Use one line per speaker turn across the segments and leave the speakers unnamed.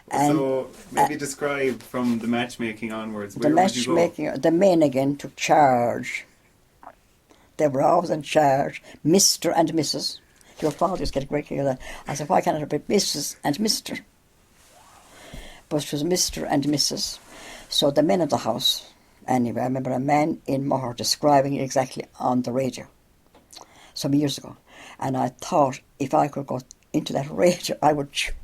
And
So maybe describe from the matchmaking onwards.
the
Where would you go?
matchmaking, the men again took charge. They were always in charge, Mr. and Mrs. Your father used to get a great deal of that. I said, why can't it be Mrs. and Mr.? But it was Mr. and Mrs. So the men of the house, anyway, I remember a man in Moher describing it exactly on the radio some years ago. And I thought if I could go into that radio, I would choke.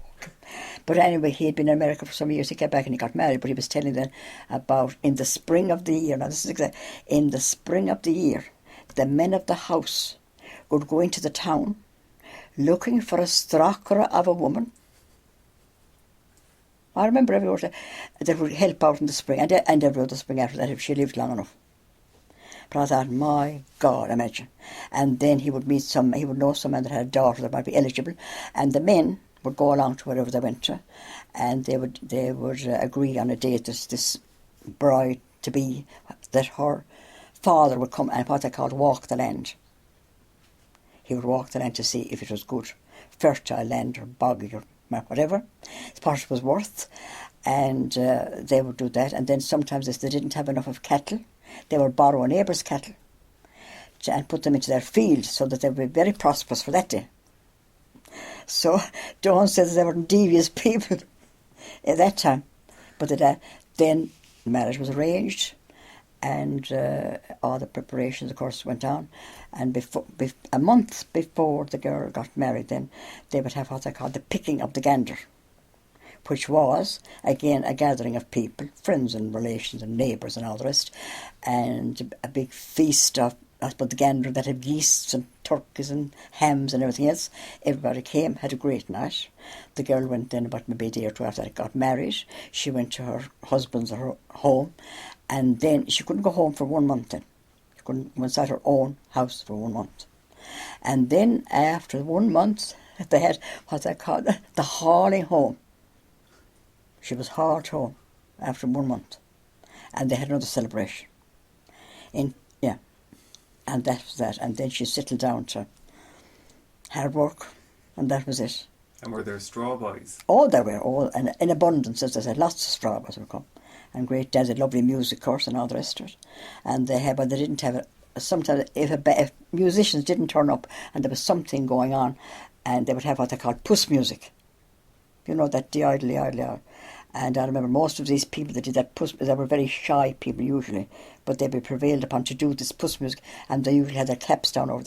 But anyway, he had been in America for some years. He came back and he got married, but he was telling them about in the spring of the year, now this is exact, in the spring of the year, the men of the house would go into the town looking for a strachera of a woman. I remember every word that would help out in the spring, and every other spring after that if she lived long enough. But I thought, my God, imagine. And then he would know some man that had a daughter that might be eligible, and the men would go along to wherever they went to, and they would agree on a date, this bride to be, that her father would come and what they called walk the land. He would walk the land to see if it was good, fertile land or boggy or whatever the part was worth, and they would do that. And then sometimes if they didn't have enough of cattle, they would borrow a neighbour's cattle and put them into their field so that they would be very prosperous for that day. So don't say that they were devious people at that time. But then the marriage was arranged, and all the preparations, of course, went on. And a month before the girl got married, then they would have what they called the picking of the gander, which was, again, a gathering of people, friends and relations and neighbours and all the rest, and a big feast of, the gander that had geese and turkeys and hams and everything else. Everybody came, had a great night. The girl went then about maybe a day or two after that got married. She went to her husband's home, and then she couldn't go home for 1 month then. She couldn't go inside her own house for 1 month. And then after 1 month, they had what they called the hauling home. She was hauled home after 1 month. And they had another celebration. And that was that. And then she settled down to hard work, and that was it.
And were there straw boys?
Oh, there were, all in abundance, as I said, lots of straw boys would come. And great dads had lovely music course and all the rest of it. And they didn't have it. Sometimes if musicians didn't turn up and there was something going on, and they would have what they called puss music. You know, that the idly. And I remember most of these people that did that puss, they were very shy people usually, but they'd be prevailed upon to do this puss music, and they usually had their caps down over